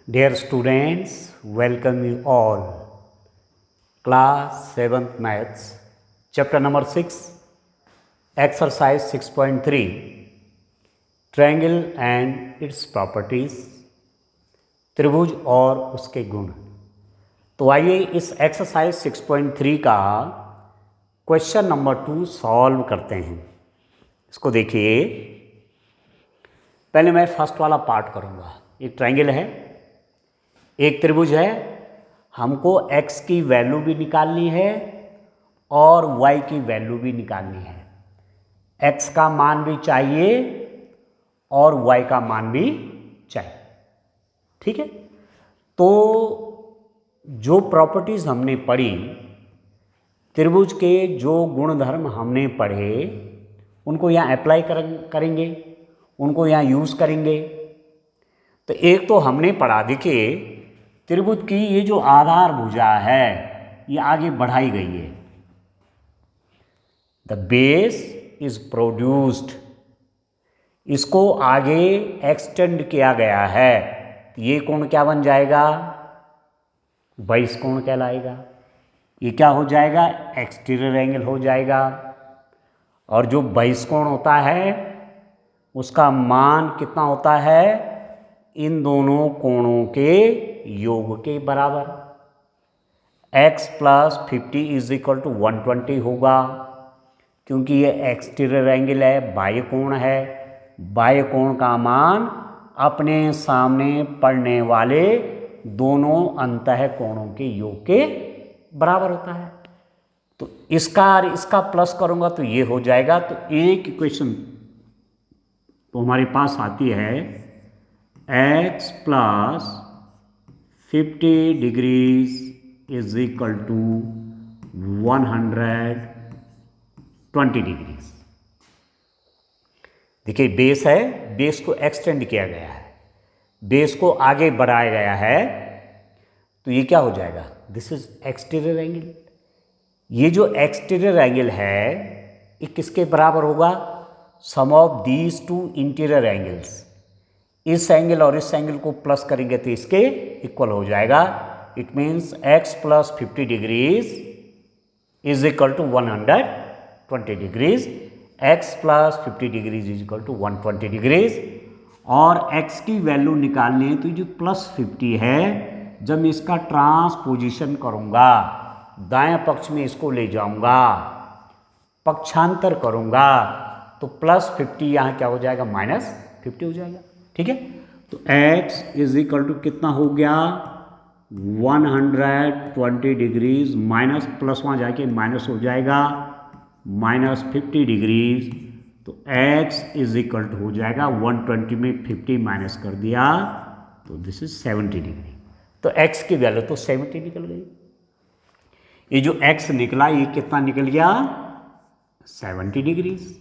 Dear students, welcome you all. Class 7th Maths, Chapter number 6, Exercise 6.3, Triangle and its Properties, त्रिभुज और उसके गुण। तो आइए इस एक्सरसाइज 6.3 का क्वेश्चन नंबर 2 सॉल्व करते हैं। इसको देखिए, पहले मैं फर्स्ट वाला पार्ट करूँगा। एक ट्रायंगल है, एक त्रिभुज है, हमको x की वैल्यू भी निकालनी है और y की वैल्यू भी निकालनी है। x का मान भी चाहिए और y का मान भी चाहिए। ठीक है, तो जो प्रॉपर्टीज हमने पढ़ी, त्रिभुज के जो गुणधर्म हमने पढ़े, उनको यहाँ अप्लाई करेंगे, उनको यहाँ यूज़ करेंगे। तो एक तो हमने पढ़ा, देखिए त्रिभुज की ये जो आधार भुजा है ये आगे बढ़ाई गई है। द बेस इज प्रोड्यूस्ड, इसको आगे एक्सटेंड किया गया है। ये कोण क्या बन जाएगा? बाइस कोण कहलाएगा। ये क्या हो जाएगा? एक्सटीरियर एंगल हो जाएगा। और जो बाइस कोण होता है उसका मान कितना होता है? इन दोनों कोणों के योग के बराबर। x + 50 = 120 होगा, क्योंकि ये एक्सटीरियर एंगल है, बाह्य कोण है। बाह्य कोण का मान अपने सामने पड़ने वाले दोनों अंतः कोणों के योग के बराबर होता है। तो इसका और इसका प्लस करूंगा तो ये हो जाएगा। तो एक इक्वेशन तो हमारे पास आती है x + 50 डिग्रीज = 120 डिग्रीज। देखिए बेस है, बेस को एक्सटेंड किया गया है, बेस को आगे बढ़ाया गया है। तो ये क्या हो जाएगा? This is exterior angle. ये जो एक्सटीरियर एंगल है ये किसके बराबर होगा? Sum of these two interior angles. इस एंगल और इस एंगल को प्लस करेंगे तो इसके इक्वल हो जाएगा। It means x + 50 degrees = 120 degrees. x + 50 degrees = 120 degrees. और x की वैल्यू निकालनी है तो जो +50 है, जब मैं इसका ट्रांसपोजिशन करूंगा, दाएं पक्ष में इसको ले जाऊंगा, पक्षांतर करूंगा, तो +50 यहाँ क्या हो जाएगा? -50 हो जाएगा। ठीक है, तो x = कितना हो गया? 120 डिग्रीज माइनस प्लस वहाँ जाके माइनस हो जाएगा -50 डिग्रीज। तो x = हो जाएगा 120 में 50 माइनस कर दिया तो दिस इज 70 डिग्री। तो x की वैल्यू तो 70 निकल गई। ये जो x निकला ये कितना निकल गया? 70 डिग्रीज।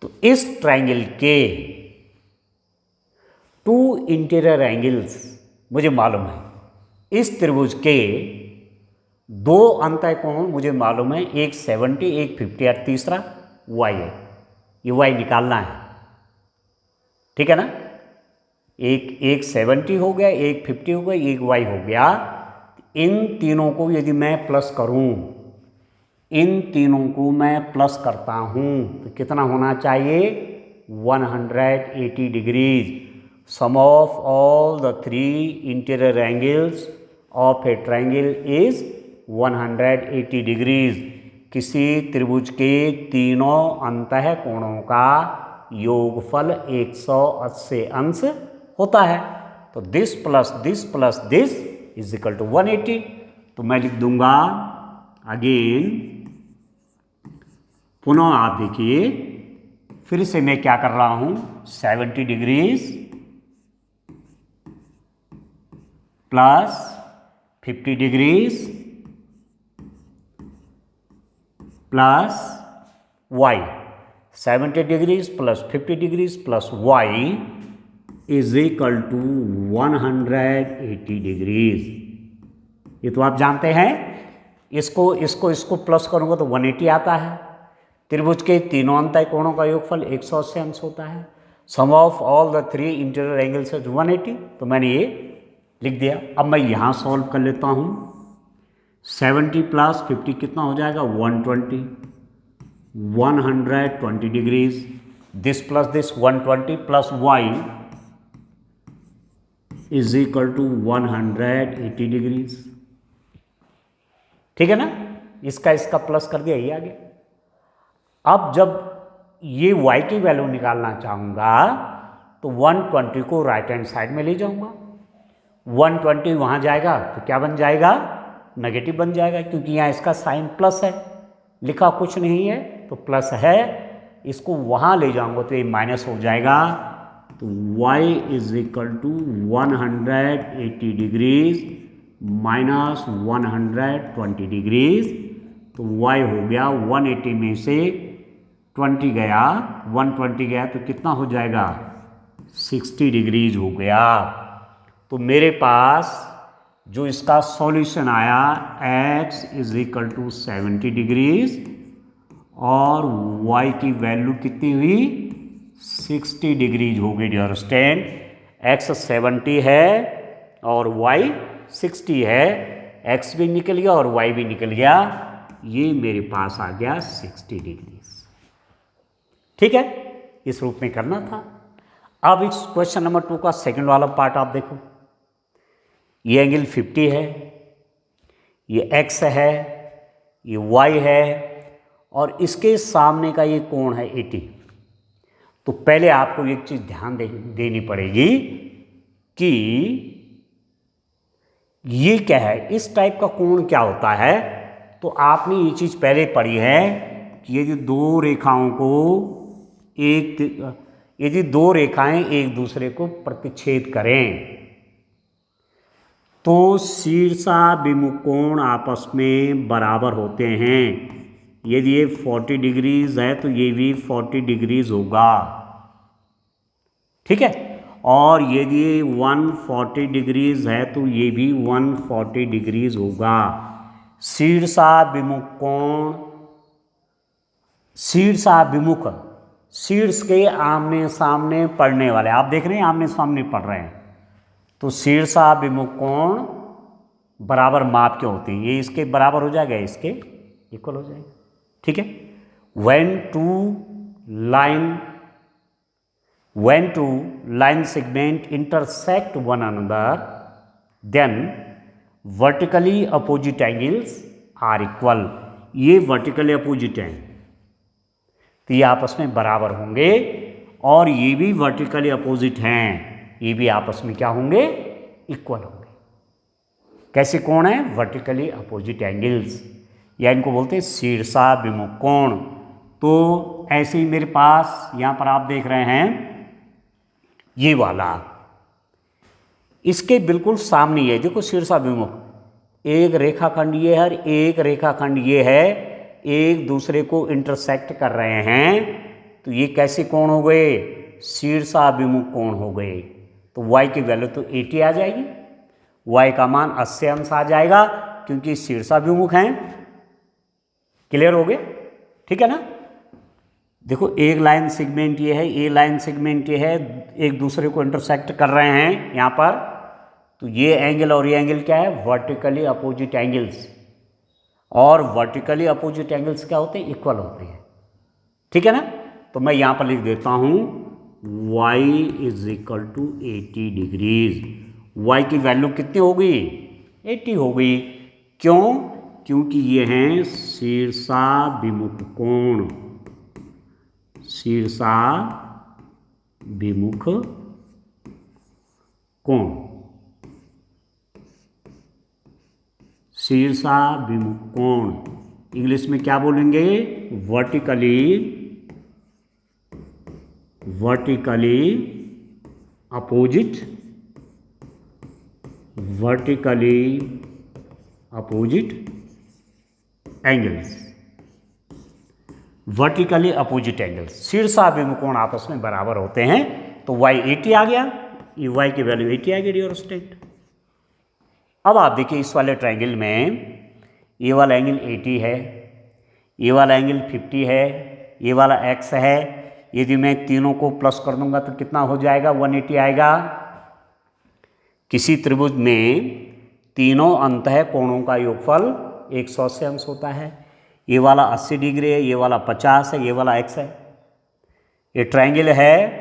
तो इस ट्रायंगल के 2 इंटीरियर एंगल्स मुझे मालूम है। इस त्रिभुज के 2 अंतः कोण मुझे मालूम है, एक 70 एक 50 और तीसरा y है। ये y निकालना है, ठीक है ना? एक 70 हो गया, एक 50 हो गया, एक y हो गया। इन तीनों को यदि मैं प्लस करूं, इन तीनों को मैं प्लस करता हूं तो कितना होना चाहिए? 180 degrees. Sum of all the 3 interior angles of a triangle is 180 degrees. किसी त्रिभुज के तीनों अंतः कोणों का योगफल 180 अंश होता है। तो दिस प्लस दिस = 180। तो मैं लिख दूंगा अगेन, पुनः आप देखिए, फिर से मैं क्या कर रहा हूं, 70 degrees plus 50 degrees plus y। 70 degrees plus 50 degrees plus y = 180 degrees. ये तो आप जानते हैं। इसको प्लस करूंगा तो 180 आता है। त्रिभुज के तीनों अंतः कोणों का योगफल 180 अंश होता है। Sum of all the three interior angles is 180, तो मैंने ये लिख दिया। अब मैं यहाँ सॉल्व कर लेता हूँ। 70 + 50 कितना हो जाएगा? 120, 120 degrees. This plus this 120 plus y is equal to 180 degrees. ठीक है ना? इसका प्लस कर दिया, ये आ गया। अब जब ये y की वैल्यू निकालना चाहूँगा तो 120 को राइट हैंड साइड में ले जाऊँगा। 120 वहाँ जाएगा तो क्या बन जाएगा? नेगेटिव बन जाएगा, क्योंकि यहाँ इसका साइन प्लस है, लिखा कुछ नहीं है तो प्लस है। इसको वहाँ ले जाऊँगा तो ये माइनस हो जाएगा। तो y is equal to 180 degrees minus 120 degrees. तो y हो गया 180 में से 20 गया, 120 गया तो कितना हो जाएगा? 60 डिग्रीज हो गया। तो मेरे पास जो इसका सॉल्यूशन आया x is equal to 70 degrees और y की वैल्यू कितनी हुई? 60 डिग्रीज हो गई। डियर स्टूडेंट, x 70 है और y 60 है, x भी निकल गया और y भी निकल गया, ये मेरे पास आ गया 60 डिग्रीज। ठीक है, इस रूप में करना था। अब इस क्वेश्चन नंबर 2 का सेकंड वाला पार्ट आप देखो। ये एंगल 50 है, ये x है, ये y है और इसके सामने का ये कोण है 80। तो पहले आपको एक चीज ध्यान देनी पड़ेगी कि ये क्या है, इस टाइप का कोण क्या होता है। तो आपने ये चीज पहले पढ़ी है कि यदि दो रेखाओं को यदि दो रेखाएं एक दूसरे को प्रतिच्छेद करें तो शीर्षाभिमुख कोण आपस में बराबर होते हैं। यदि ये 40 डिग्रीज है तो ये भी 40 डिग्रीज होगा। ठीक है, और यदि 140 डिग्रीज है तो ये भी 140 डिग्रीज होगा। शीर्षाभिमुख कोण, शीर्षाभिमुख, शीर्ष के आमने सामने पड़ने वाले, आप देख रहे हैं आमने सामने पड़ रहे हैं, तो शीर्षाभिमुख कोण बराबर माप के होते हैं। ये इसके बराबर हो जाएगा, इसके इक्वल हो जाएगा। ठीक है, when two line segment intersect one another then vertically opposite angles are equal। ये vertically opposite हैं तो ये आपस में बराबर होंगे और ये भी vertically opposite हैं, ये भी आपस में क्या होंगे? इक्वल होंगे। कैसे कोण है? वर्टिकली अपोजिट एंगल्स, या इनको बोलते हैं शीर्षाभिमुख कोण। तो ऐसे ही मेरे पास यहां पर आप देख रहे हैं ये वाला, इसके बिल्कुल सामने है, देखो शीर्षाभिमुख, एक रेखाखंड ये है और एक रेखाखंड ये है, एक दूसरे को इंटरसेक्ट कर रहे हैं, तो ये कैसे कोण हो गए? शीर्षाभिमुख कोण हो गए। तो y की वैल्यू तो 80 आ जाएगी, y का मान 80 अंश आ जाएगा क्योंकि शीर्षाभिमुख हैं। क्लियर हो गए? ठीक है ना? देखो एक लाइन सेगमेंट ये है, ए लाइन सेगमेंट ये है, एक दूसरे को इंटरसेक्ट कर रहे हैं यहाँ पर, तो ये एंगल और ये एंगल क्या है? Vertically opposite angles. और वर्टिकली अपोजिट एंगल्स क्या होते हैं? इक्वल होते हैं। ठीक है ना? तो मैं यहाँ पर लिख देता हूँ y is equal to 80 degrees. y की वैल्यू कितनी हो गई? 80 हो गई। क्यों? क्योंकि ये हैं शीर्षाभिमुख कोण, शीर्षाभिमुख कोण, शीर्षाभिमुख कोण इंग्लिश में क्या बोलेंगे? Vertically opposite angles. Vertically opposite angles, शीर्षाभिमुख कोण आपस में बराबर होते हैं। तो y 80 आ गया, ये y की वैल्यू 80 आ गई डियर स्टूडेंट। अब आप देखिए इस वाले ट्रायंगल में ये वाला एंगल 80 है, ये वाला एंगल 50 है, ये वाला x है, यदि मैं तीनों को प्लस कर दूंगा तो कितना हो जाएगा, 180 आएगा। किसी त्रिभुज में तीनों अंतः कोणों का योगफल 180 अंश होता है। ये वाला 80 डिग्री है, ये वाला 50 है, ये वाला x है। ये ट्रायंगल है,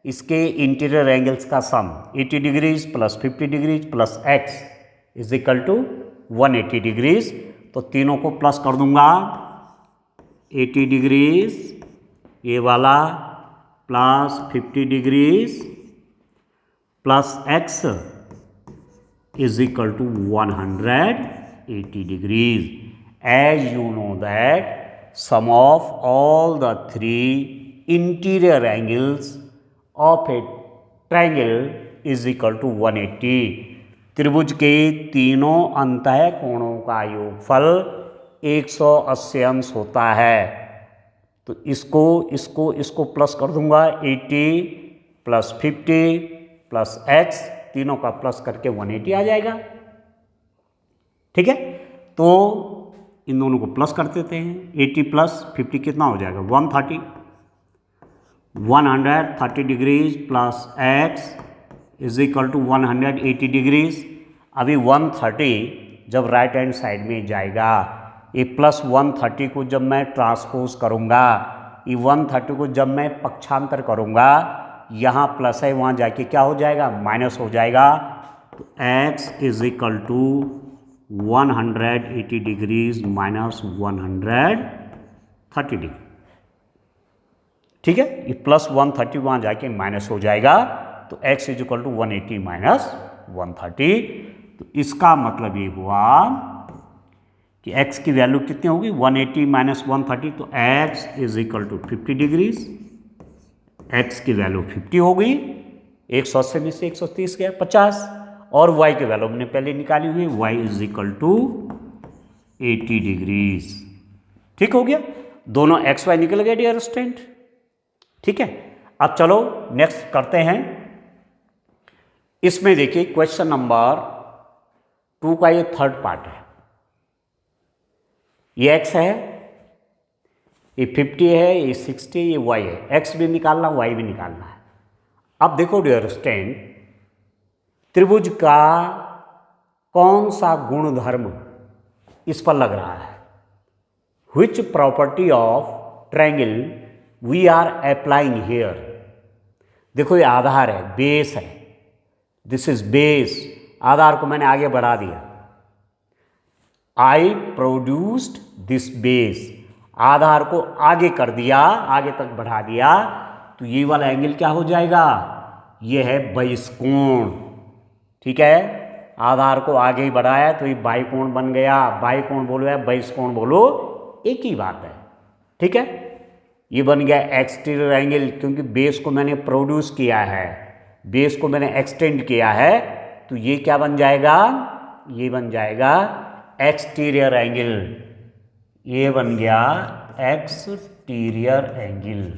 इसके इंटीरियर एंगल्स का sum 80 degrees plus 50 degrees plus x is equal to 180 degrees. तो तीनों को प्लस कर दूंगा, 80 डिग्रीज ये वाला plus 50 degrees plus x is equal to 180 degrees. As you know that sum of all the three interior angles of a triangle is equal to 180. त्रिभुज के तीनों अंतः कोणों का योगफल 180 अंश होता है। तो इसको प्लस कर दूंगा, 80 प्लस 50 प्लस x, तीनों का प्लस करके 180 आ जाएगा। ठीक है, तो इन दोनों को प्लस कर देते हैं। 80 प्लस 50 कितना हो जाएगा, 130। 130 degrees plus x is equal to 180 degrees. अभी 130 जब राइट हैंड साइड में जाएगा, ये प्लस 130 को जब मैं ट्रांसपोज करूंगा, ये 130 को जब मैं पक्षांतर करूंगा, यहाँ प्लस है वहाँ जाके क्या हो जाएगा, माइनस हो जाएगा। तो x is equal to 180 degrees minus 130 degree. ठीक है, ये प्लस 130 वहाँ जाके माइनस हो जाएगा। तो x is equal to 180 minus 130। तो इसका मतलब ये हुआ कि x की वैल्यू कितनी होगी, 180 माइनस 130। तो x is equal to 50 degrees. x की वैल्यू 50 हो गई, 180 में से 130 गया 50, और y की वैल्यू हमने पहले निकाली हुई, y is equal to 80 degrees. ठीक हो गया, दोनों x y निकल गए डियर स्टूडेंट। ठीक है, अब चलो नेक्स्ट करते हैं। इसमें देखिए क्वेश्चन नंबर 2 का ये थर्ड पार्ट है। ये x है, ये 50 है, ये 60, ये y है। x भी निकालना, y भी निकालना है। अब देखो डियर स्टूडेंट, त्रिभुज का कौन सा गुणधर्म इस पर लग रहा है, which property of triangle we are applying here. देखो ये आधार है, बेस है, दिस इज बेस। आधार को मैंने आगे बढ़ा दिया, आई प्रोड्यूस्ड दिस बेस। आधार को आगे कर दिया, आगे तक बढ़ा दिया, तो ये वाला एंगल क्या हो जाएगा, ये है बहिष्कोण। ठीक है, आधार को आगे ही बढ़ाया तो ये बाह्यकोण बन गया। बाह्यकोण बोलो या बहिष्कोण बोलो, एक ही बात है। ठीक है, ये बन गया एक्सटीरियर एंगल, क्योंकि बेस को मैंने प्रोड्यूस किया है, बेस को मैंने एक्सटेंड किया है, तो ये क्या बन जाएगा, ये बन जाएगा एक्सटीरियर एंगल। ये बन गया एक्सटीरियर एंगल,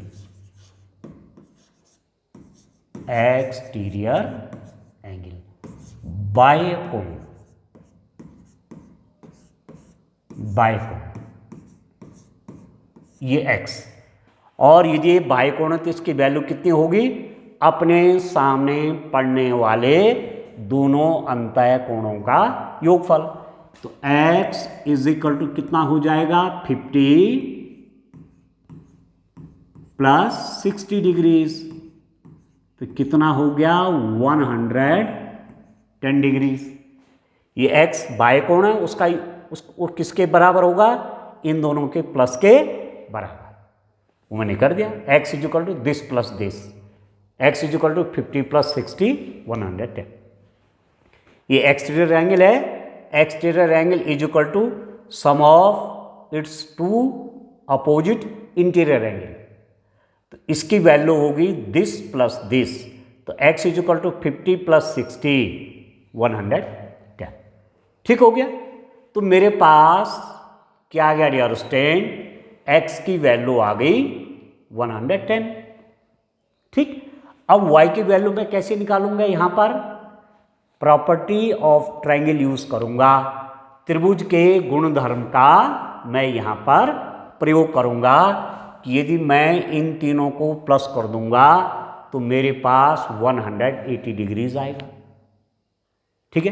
एक्सटीरियर एंगल, बाह्यकोण, बाह्यकोण ये x। और यदि बाह्यकोण है तो इसकी वैल्यू कितनी होगी, अपने सामने पड़ने वाले दोनों अंतः कोणों का योगफल। तो x इज इक्वल टू कितना हो जाएगा, 50 प्लस 60 डिग्रीज, तो कितना हो गया, 110 डिग्रीज। ये x बाह्यकोण है, उसको किसके बराबर होगा, इन दोनों के प्लस के बराबर। वो मैंने कर दिया, x is equal to this plus this, x is equal to 50 plus 60 110। ये एक्सटीरियर एंगल है, exterior angle is equal to sum of its two opposite interior angle. तो इसकी वैल्यू होगी दिस प्लस दिस, तो x is equal to 50 plus 60 110। ठीक हो गया, तो मेरे पास क्या आ गया डियर स्टूडेंट, x की वैल्यू आ गई 110। ठीक, अब y की वैल्यू मैं कैसे निकालूंगा, यहां पर प्रॉपर्टी ऑफ ट्रायंगल यूज करूंगा, त्रिभुज के गुणधर्म का मैं यहां पर प्रयोग करूंगा। कि यदि मैं इन तीनों को प्लस कर दूंगा तो मेरे पास 180 डिग्रीज आएगा। ठीक है,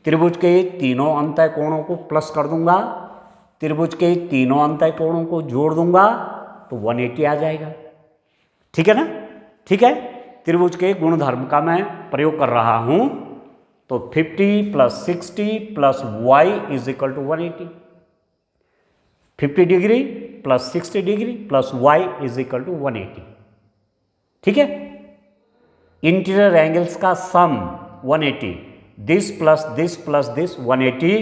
त्रिभुज के तीनों अंतः कोणों को प्लस कर दूंगा, त्रिभुज के तीनों अंतः कोणों को जोड़ दूंगा तो 180 आ जाएगा। ठीक है ना? ठीक है, त्रिभुज के गुणधर्म का मैं प्रयोग कर रहा हूं, तो 50 + 60 + y = 180। 50 degree + 60 degree + y = 180। ठीक है, इंटीरियर एंगल्स का सम 180, this plus this plus this 180।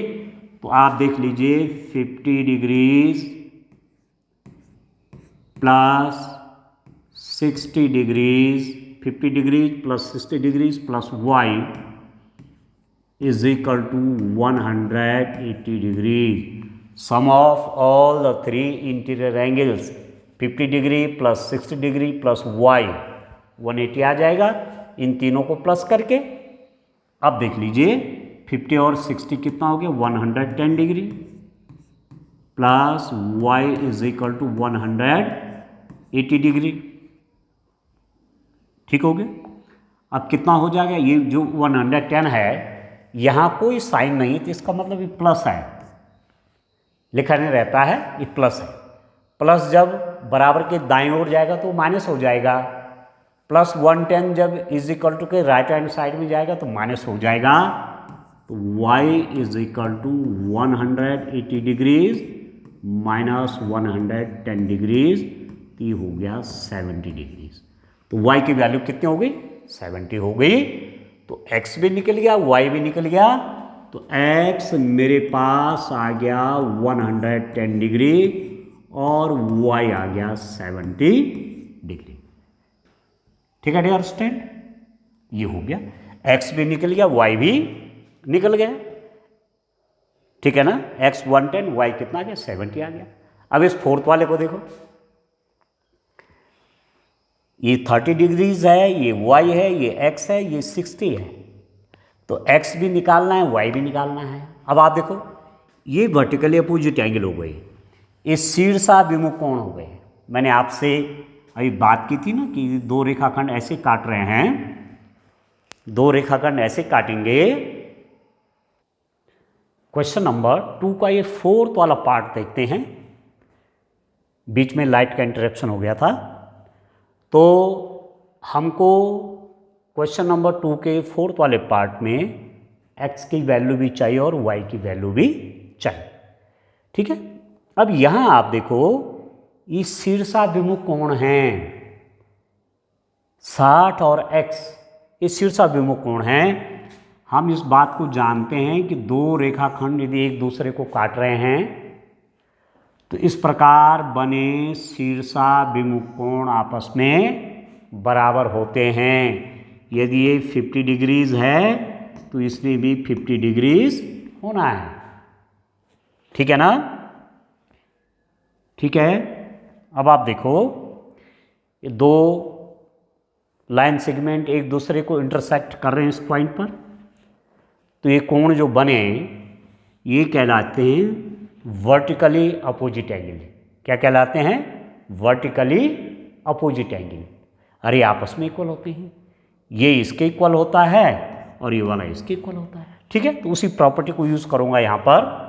तो आप देख लीजिए 50 degrees plus 60 degrees, 50 degrees + 60 degrees + y = 180 degrees. Sum of all the three interior angles 50 degree + 60 degree + y 180 आ जाएगा इन तीनों को प्लस करके। अब देख लीजिए 50 और 60 कितना हो गया, 110 डिग्री प्लस y = 180 डिग्री। ठीक हो गया? अब कितना हो जाएगा, ये जो 110 है यहाँ कोई साइन नहीं तो इसका मतलब ये प्लस है, लिखा नहीं रहता है, ये प्लस है। प्लस जब बराबर के दाईं ओर जाएगा तो माइनस हो जाएगा, +110 जब = के राइट हैंड साइड में जाएगा तो माइनस हो जाएगा। तो y = 180 डिग्रीज - 110 डिग्रीज, ये हो गया 70 डिग्रीज। तो y की वैल्यू कितनी हो गई, 70 हो गई। तो x भी निकल गया, y भी निकल गया, तो x मेरे पास आ गया 110 डिग्री और y आ गया 70 डिग्री। ठीक है डियर स्टूडेंट, ये हो गया, x भी निकल गया, y भी निकल गया। ठीक है ना, x 110, y कितना आ गया, 70 आ गया। अब इस फोर्थ वाले को देखो, ये 30 डिग्रीज है, ये y है, ये x है, ये 60 है। तो x भी निकालना है, y भी निकालना है। अब आप देखो ये वर्टिकली अपोजिट एंगल हो गए, ये शीर्षाभिमुख कोण हो गए। मैंने आपसे अभी बात की थी ना कि दो रेखाखंड ऐसे काट रहे हैं, दो रेखाखंड ऐसे काटेंगे। क्वेश्चन नंबर 2 का ये फोर्थ वाला पार्ट देखते हैं। बीच में लाइट का इंटरप्शन हो गया था, तो हमको क्वेश्चन नंबर 2 के फोर्थ वाले पार्ट में x की वैल्यू भी चाहिए और y की वैल्यू भी चाहिए। ठीक है, अब यहां आप देखो ये शीर्षाभिमुख कोण हैं, 60 और x ये शीर्षाभिमुख कोण हैं। हम इस बात को जानते हैं कि दो रेखाखंड यदि एक दूसरे को काट रहे हैं तो इस प्रकार बने शीर्षाभिमुख कोण आपस में बराबर होते हैं। यदि ये 50 डिग्रीज है तो इसमें भी 50 डिग्रीज होना है। ठीक है ना? ठीक है, अब आप देखो ये दो लाइन सेगमेंट एक दूसरे को इंटरसेक्ट कर रहे हैं इस पॉइंट पर, तो ये कोण जो बने ये कहलाते हैं वर्टिकली अपोजिट एंगल। क्या कहलाते हैं? Vertically opposite angle. अरे आपस में इक्वल होते हैं, ये इसके इक्वल होता है और ये वाला इसके इक्वल होता है। ठीक है, तो उसी प्रॉपर्टी को यूज करूंगा यहां पर।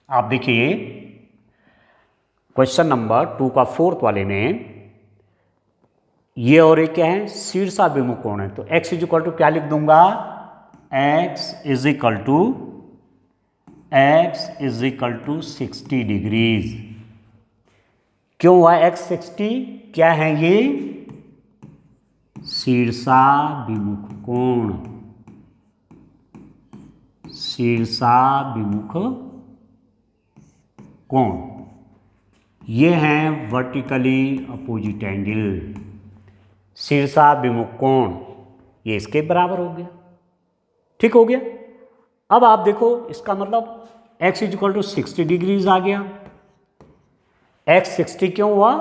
आप देखिए क्वेश्चन नंबर 2 का फोर्थ वाले में ये और एक क्या है, शीर्षाभिमुख कोण है। तो x = क्या लिख दूंगा, x = 60 डिग्रीज। क्यों हुआ x 60? क्या है ये? शीर्षाभिमुख कोण, शीर्षाभिमुख कोण ये हैं वर्टिकली अपोजिट एंगल। शीर्षाभिमुख कोण ये इसके बराबर हो गया। ठीक हो गया। अब आप देखो इसका मतलब x = 60 डिग्रीज आ गया। x 60 क्यों हुआ?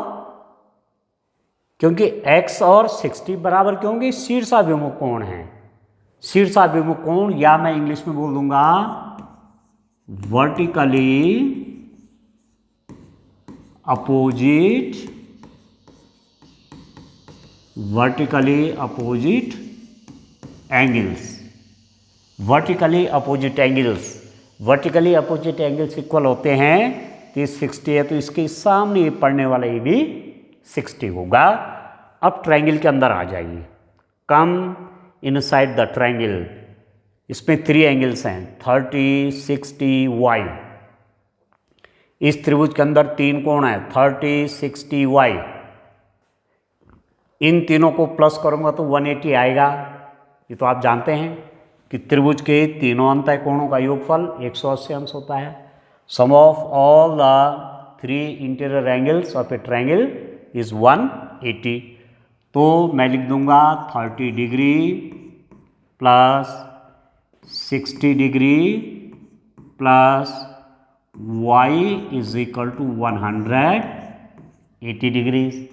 क्योंकि x और 60 बराबर क्यों होंगे? शीर्षाभिमुख कोण है। शीर्षाभिमुख कोण या मैं इंग्लिश में बोल दूंगा vertically opposite vertically opposite angles, vertically opposite angles, vertically opposite angles equal होते हैं तो ये 60 है, तो इसके सामने ये पड़ने वाला ये भी 60 होगा। अब ट्रायंगल के अंदर आ जाइए, कम इनसाइड द ट्रायंगल। इसमें 3 एंगल्स हैं 30, 60, y। इस त्रिभुज के अंदर 3 कोण है 30, 60, y। इन तीनों को प्लस करूंगा तो 180 आएगा। ये तो आप जानते हैं कि त्रिभुज के तीनों अंतः कोणों का योगफल 180 अंश होता है। Sum of all the 3 interior angles of a triangle is 180। तो मैं लिख दूंगा 30 degree plus 60 degree plus y is equal to 180 degrees,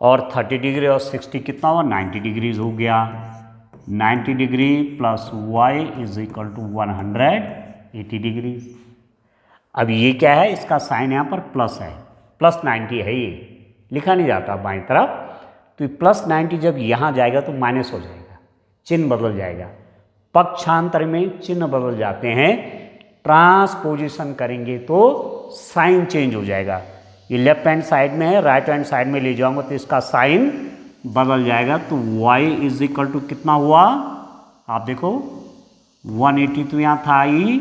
और 30 डिग्री और 60 कितना हुआ 90 डिग्रीज हो गया। 90 degree plus y is equal to 180 degrees. अब ये क्या है, इसका साइन यहाँ पर प्लस है, प्लस 90 है, ये लिखा नहीं जाता बाईं तरफ। तो प्लस 90 जब यहाँ जाएगा तो माइनस हो जाएगा, चिन्ह बदल जाएगा। पक्षांतर में चिन्ह बदल जाते हैं, ट्रांसपोजिशन करेंगे तो साइन चेंज हो जाएगा। ये लेफ्ट हैंड साइड में है, राइट हैंड साइड में ले जाऊंगा तो इसका साइन बदल जाएगा। तो y इज इक्वल टू कितना हुआ, आप देखो 180 तो यहाँ था i,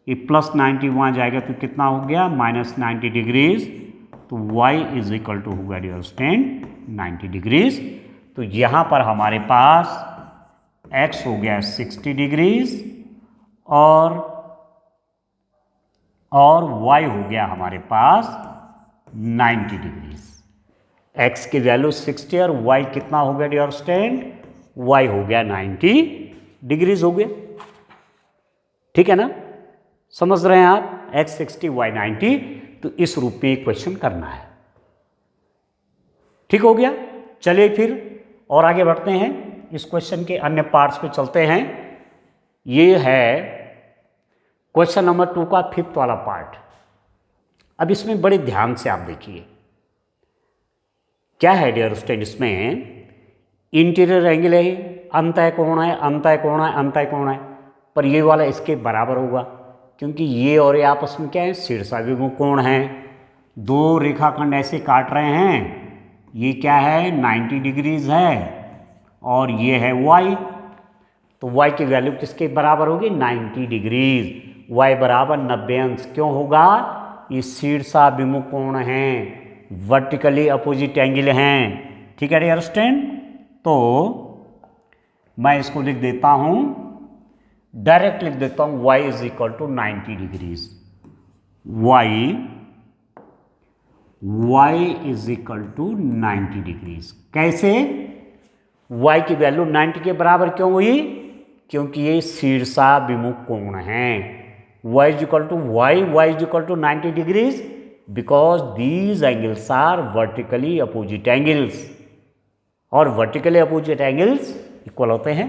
ये प्लस 90 वहाँ जाएगा तो कितना हो गया माइनस 90 डिग्रीज। तो y इज इक्वल टू होगा डियर स्टूडेंट 90 डिग्रीज। तो यहाँ पर हमारे पास x हो गया 60 डिग्रीज और y हो गया हमारे पास 90 डिग्रीज। x की वैल्यू 60 और y कितना हो गया डियर स्टूडेंट, y हो गया 90 डिग्रीज हो गया। ठीक है ना, समझ रहे हैं आप, x 60 y 90। तो इस रूप में एक क्वेश्चन करना है। ठीक हो गया, चलिए फिर और आगे बढ़ते हैं, इस क्वेश्चन के अन्य पार्ट्स पे चलते हैं। ये है क्वेश्चन नंबर 2 का 5th वाला पार्ट। अब इसमें बड़े ध्यान से आप देखिए क्या है डियर स्टूडेंट, इसमें इंटीरियर एंगल है, अंतः कोण है, अंतः कोण है, अंतः कोण है, पर ये वाला इसके बराबर होगा क्योंकि ये और ये आपस में क्या है, शीर्षाभिमुख कोण है। 2 रेखाखंड ऐसे काट रहे हैं, ये क्या है 90 डिग्रीज है और ये है y। तो y की वैल्यू किसके बराबर होगी 90 डिग्रीज, y बराबर 90 अंश। क्यों होगा, ये शीर्षाभिमुख कोण हैं, वर्टिकली अपोजिट एंगल हैं। ठीक है डियर स्टूडेंट, तो मैं इसको लिख देता हूं, डायरेक्ट लिख देता हूं y is equal to 90 degrees. y is equal to 90 degrees. कैसे, y की वैल्यू 90 के बराबर क्यों हुई, क्योंकि ये शीर्षाभिमुख कोण हैं। y is equal to y is equal to 90 degrees because these angles are vertically opposite angles, और वर्टिकली अपोजिट एंगल्स इक्वल होते हैं।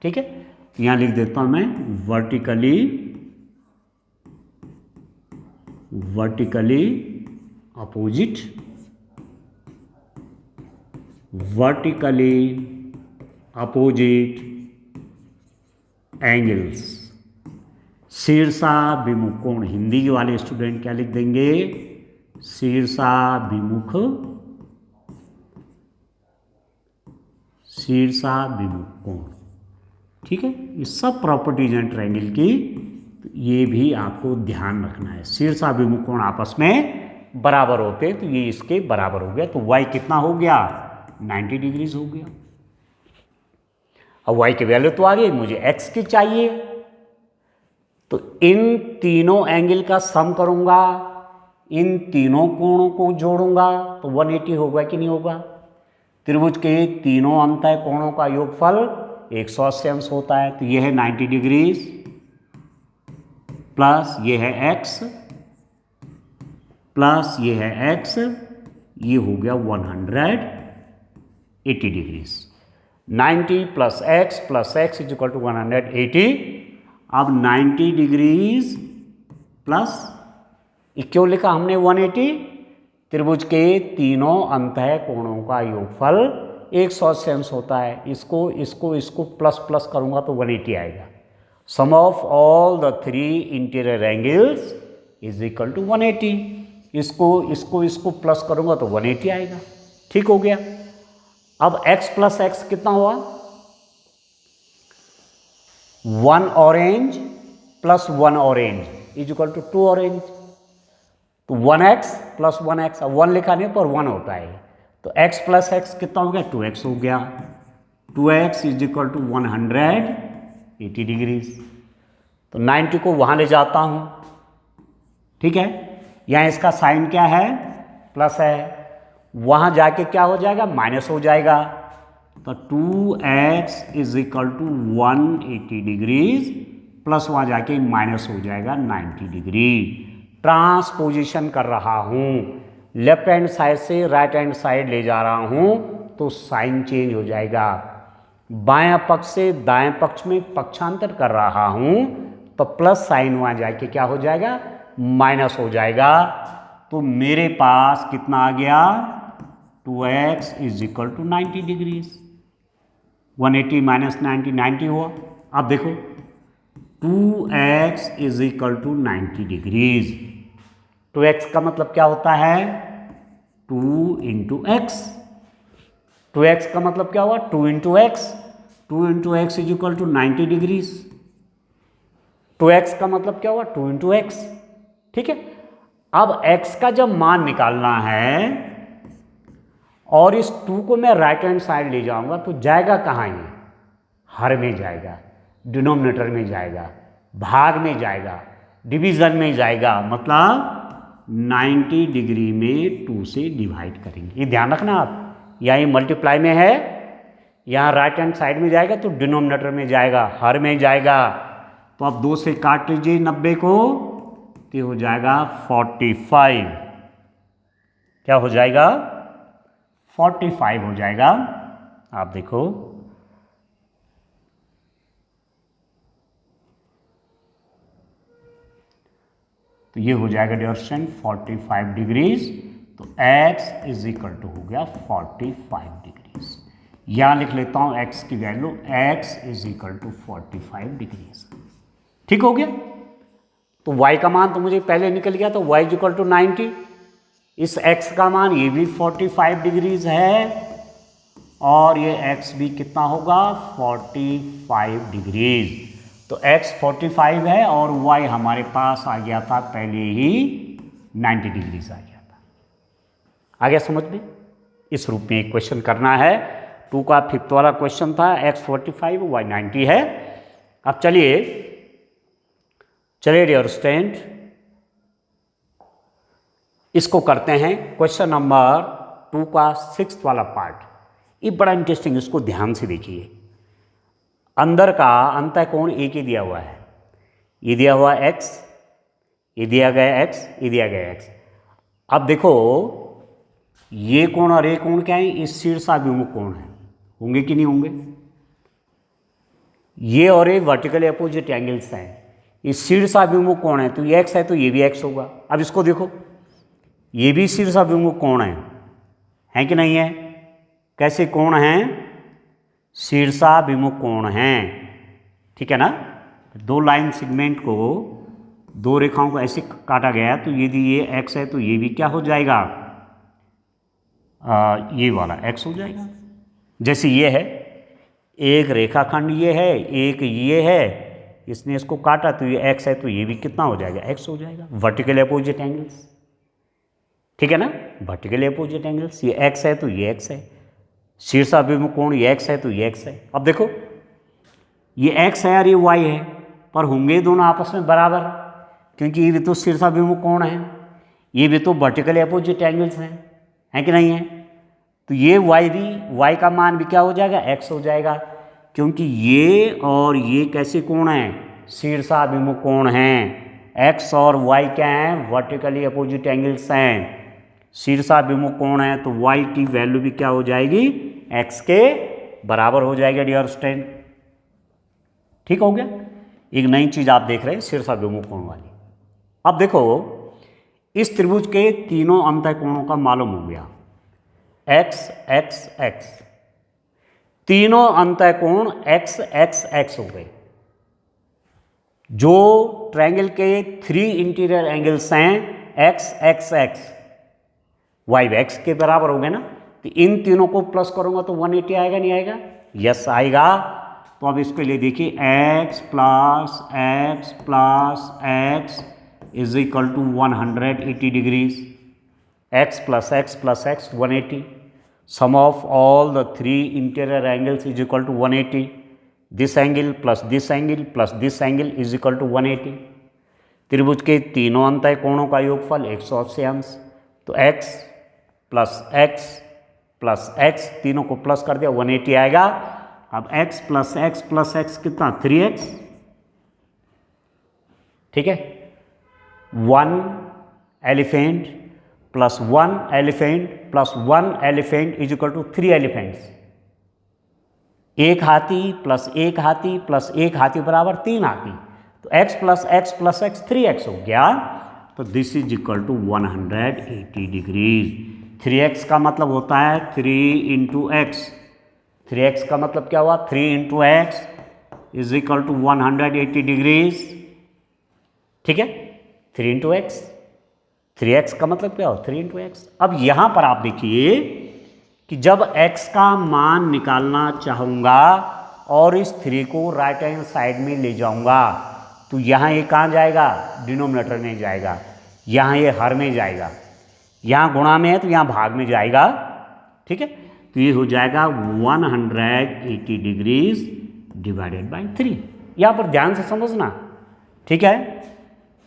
ठीक है, यहां लिख देता हूं मैं वर्टिकली अपोजिट एंगल्स, शीर्षाभिमुख कोण। हिंदी वाले स्टूडेंट क्या लिख देंगे, शीर्षाभिमुख कोण। ठीक है, ये सब प्रॉपर्टीज हैं ट्रायंगल की, तो ये भी आपको ध्यान रखना है। शीर्षाभिमुख कोण आपस में बराबर होते हैं, तो ये इसके बराबर हो गया। तो y कितना हो गया 90 डिग्रीज हो गया। अब y की वैल्यू तो आ गई, मुझे x की चाहिए, तो इन तीनों एंगल का सम करूंगा, इन तीनों कोणों को जोड़ूंगा तो 180 होगा कि नहीं होगा। त्रिभुज के तीनों अंतः कोणों का योगफल 180 अंश होता है, तो यह है 90 डिग्रीज प्लस ये है x प्लस ये है x, ये हो गया 180 degrees. 90 plus x is equal to 180। अब 90 डिग्रीज प्लस, क्यों लिखा हमने 180, त्रिभुज के तीनों अंतः कोणों का योगफल 180 अंश होता है। इसको प्लस प्लस करूँगा तो 180 आएगा। Sum of all the three interior angles is equal to 180। इसको प्लस करूँगा तो 180 आएगा। ठीक हो गया। अब x प्लस एक्स कितना हुआ? 1 orange plus 1 orange is equal to 2 orange. तो 1x प्लस 1x, अब 1 लिखा नहीं पर 1 होता है। तो x प्लस एक्स कितना हो गया? 2x हो गया। 2x is equal to 180 degrees. तो 90 को वहाँ ले जाता हूँ, ठीक है। यहाँ इसका साइन क्या है? प्लस है। वहाँ जाके क्या हो जाएगा? माइनस हो जाएगा। तो 2x is equal to 180 degrees plus वहाँ जाके माइनस हो जाएगा 90 डिग्री। ट्रांसपोजिशन कर रहा हूँ, लेफ्ट हैंड साइड से राइट हैंड साइड ले जा रहा हूँ तो साइन चेंज हो जाएगा। बाएं पक्ष से दाएं पक्ष में पक्षांतर कर रहा हूँ तो प्लस साइन वहाँ जाके क्या हो जाएगा? माइनस हो जाएगा। तो मेरे पास कितना आ गया? 2x is equal to 90 degrees. 180 minus 90, 90 हुआ। अब देखो 2x is equal to 90 degrees. 2x का मतलब क्या होता है? 2 इंटू एक्स। 2x का मतलब क्या हुआ? 2 into x. 2 into x is equal to 90 degrees. 2x का मतलब क्या हुआ? 2 इंटू एक्स। ठीक है। अब x का जब मान निकालना है और इस 2 को मैं राइट हैंड साइड ले जाऊंगा तो जाएगा कहाँ? ये हर में जाएगा, डिनोमिनेटर में जाएगा, भाग में जाएगा, डिवीजन में जाएगा। मतलब 90 डिग्री में 2 से डिवाइड करेंगे। ये ध्यान रखना आप। यहाँ ये मल्टीप्लाई में है, यहाँ राइट हैंड साइड में जाएगा तो डिनोमिनेटर में जाएगा, हर में जाएगा। तो अब 2 से काट लीजिए 90 को, तो हो जाएगा 45। क्या हो जाएगा? 45 हो जाएगा। आप देखो तो ये हो जाएगा डियर स्टूडेंट 45 डिग्रीज। तो x इज इक्वल टू हो गया 45 डिग्रीज। यहाँ लिख लेता हूँ x की value, x is equal to 45 degrees. ठीक हो गया। तो y का मान तो मुझे पहले निकल गया, तो y इज इक्वल टू 90। इस x का मान ये भी 45 डिग्रीज है और ये x भी कितना होगा? 45 डिग्रीज। तो x 45 है और y हमारे पास आ गया था पहले ही 90 डिग्रीज आ गया था। आ गया समझ में? इस रूप में एक क्वेश्चन करना है। 2 का 5th वाला क्वेश्चन था, x 45 y 90 है। अब चलिए डियर स्टूडेंट इसको करते हैं। क्वेश्चन नंबर 2 का 6th वाला पार्ट, ये बड़ा इंटरेस्टिंग, इसको ध्यान से देखिए। अंदर का अंतः कोण एक ही दिया हुआ है, ये दिया हुआ x, ये दिया गया x, ये दिया गया x। अब देखो ये कोण और ये कोण क्या है? इस शीर्षाभिमुख कोण है, होंगे कि नहीं होंगे? ये और ये वर्टिकल अपोजिट एंगल्स हैं। इस शीर्षाभिमुख कोण है तो ये x है तो ये भी x होगा। अब इसको देखो, ये भी शीर्षाभिमुख कोण है कि नहीं है? कैसे कोण हैं? शीर्षाभिमुख कोण हैं। ठीक है ना? 2 लाइन सेगमेंट को, 2 रेखाओं को ऐसे काटा गया तो यदि ये x है तो ये भी क्या हो जाएगा? ये वाला x हो जाएगा। जैसे ये है, एक रेखाखंड ये है, एक ये है, इसने इसको काटा तो ये x है तो ये भी कितना हो जाएगा? x हो जाएगा। वर्टिकल अपोजिट एंगल्स, ठीक है ना? वर्टिकल अपोजिट एंगल्स, ये x है तो ये x है। शीर्षाभिमुख कोण ये x है तो ये x है। अब देखो ये x है और ये y है, पर होंगे दोनों आपस में बराबर, क्योंकि ये भी तो शीर्षाभिमुख कोण है, ये भी तो वर्टिकल अपोजिट एंगल्स हैं कि नहीं है? तो ये y का मान भी क्या हो जाएगा? x हो जाएगा, क्योंकि ये और ये कैसे कोण हैं? शीर्षाभिमुख कोण हैं। x और y क्या हैं? वर्टिकली अपोजिट एंगल्स हैं। शीर्षाभिमुख कोण है तो y की वैल्यू भी क्या हो जाएगी? x के बराबर हो जाएगी डियर स्टूडेंट। ठीक हो गया। एक नई चीज आप देख रहे हैं शीर्षाभिमुख कोण वाली। अब देखो इस त्रिभुज के तीनों अंतःकोणों का मालूम हो गया, एक्स एक्स एक्स, तीनों अंतःकोण एक्स एक्स एक्स हो गए। जो ट्रायंगल के 3 इंटीरियर एंगल्स हैं x x x, y x के बराबर हो गए ना, तो इन तीनों को प्लस करूंगा तो 180 आएगा नहीं आएगा? यस आएगा। तो अब इसके लिए देखिए x plus x is equal to 180 degrees, x plus x 180, sum of all the 3 interior angles is equal to 180, this angle plus this angle plus this angle is equal to 180। त्रिभुज के तीनों अंतःकोणों का योगफल 180 अंश, तो x प्लस x तीनों को plus कर दिया 180 आएगा। अब x प्लस x कितना 3x, ठीक है, 1 elephant plus 1 elephant plus 1 elephant is equal to 3 elephants, एक हाथी प्लस एक हाथी प्लस एक हाथी बराबर 3 हाथी, तो x प्लस x 3x हो गया। तो this is equal to 180 degrees. 3x का मतलब होता है 3 इंटू एक्स, 3x का मतलब क्या हुआ 3 into x is equal to 180 degrees, ठीक है, 3 इंटू एक्स, 3x का मतलब क्या हो 3 इंटू एक्स। अब यहां पर आप देखिए कि जब x का मान निकालना चाहूँगा और इस 3 को राइट हैंड साइड में ले जाऊँगा, तो यहाँ ये कहाँ जाएगा, डिनोमिनेटर में जाएगा, यहाँ ये हर में जाएगा, यहाँ गुणा में है तो यहाँ भाग में जाएगा, ठीक है। तो ये हो जाएगा 180 डिग्रीज डिवाइडेड बाई 3। यहाँ पर ध्यान से समझना, ठीक है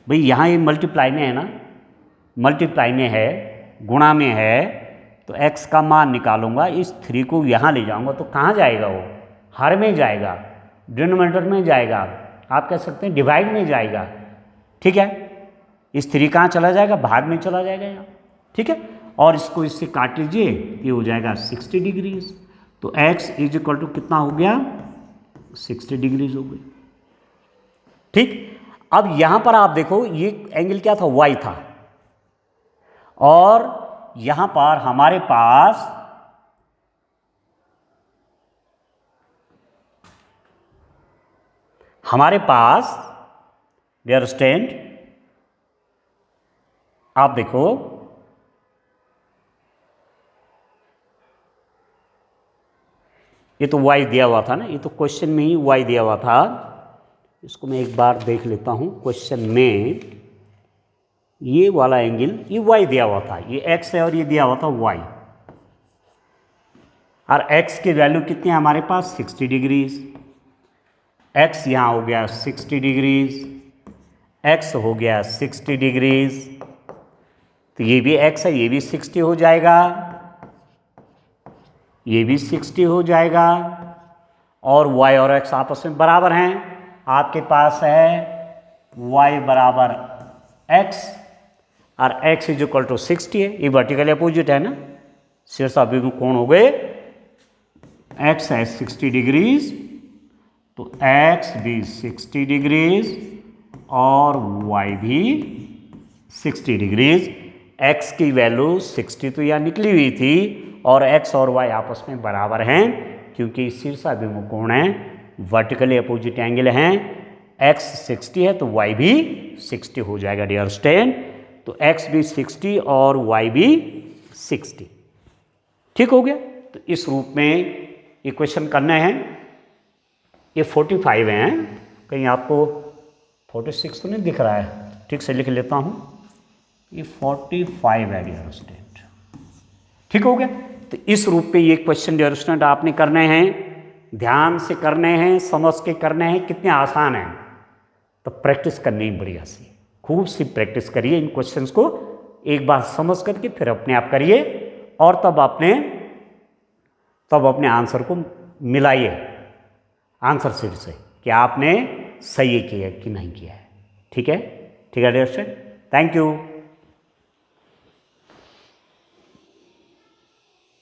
भाई, यहाँ ये मल्टीप्लाई में है ना, मल्टीप्लाई में है, गुणा में है, तो x का मान निकालूंगा, इस 3 को यहाँ ले जाऊंगा तो कहाँ जाएगा, वो हर में जाएगा, डिनोमिनेटर में जाएगा, आप कह सकते हैं डिवाइड में जाएगा, ठीक है। इस 3 कहाँ चला जाएगा, भाग में चला जाएगा यहाँ, ठीक है। और इसको इससे काट लीजिए, ये हो जाएगा 60 डिग्रीज, तो x इज इक्वल टू कितना हो गया 60 डिग्रीज हो गई, ठीक। अब यहाँ पर आप देखो ये एंगल क्या था, y था, और यहां पर हमारे पास डियर स्टूडेंट, आप देखो ये तो y दिया हुआ था ना, ये तो क्वेश्चन में ही y दिया हुआ था, इसको मैं एक बार देख लेता हूं। क्वेश्चन में ये वाला एंगल, ये y दिया हुआ था, ये x है और ये दिया हुआ था y, और x की वैल्यू कितनी है हमारे पास 60 डिग्रीज, x यहाँ हो गया 60 डिग्रीज, x हो गया 60 डिग्रीज, तो ये भी x है, ये भी 60 हो जाएगा, ये भी 60 हो जाएगा, और y और x आपस में बराबर हैं, आपके पास है y बराबर x और x इज इक्वल टू 60 है, ये वर्टिकल अपोजिट है ना, शीर्षाभिमुख कोण हो गए, x है 60 डिग्रीज, तो x भी 60 डिग्रीज और y भी 60 डिग्रीज। x की वैल्यू 60 तो यहाँ निकली हुई थी, और x और y आपस में बराबर हैं, क्योंकि शीर्षाभिमुख कोण है, वर्टिकली अपोजिट एंगल हैं, x 60 है तो y भी 60 हो जाएगा डियर स्टूडेंट, तो x भी 60 और y भी 60, ठीक हो गया। तो इस रूप में ये क्वेश्चन करने हैं, ये 45 हैं, कहीं आपको 46 तो नहीं दिख रहा है, ठीक से लिख लेता हूँ, ये 45 है डियर स्टूडेंट, ठीक हो गया। तो इस रूप में ये क्वेश्चन डियर स्टूडेंट आपने करने हैं, ध्यान से करने हैं, समझ के करने हैं, कितने आसान हैं, तो प्रैक्टिस करनी है बढ़िया सी, खूब सी प्रैक्टिस करिए इन क्वेश्चंस को, एक बार समझ करके फिर अपने आप करिए, और तब अपने आंसर को मिलाइए आंसर शीट से कि आपने सही किया कि नहीं किया है, ठीक है, ठीक है डियर स्टूडेंट, थैंक यू।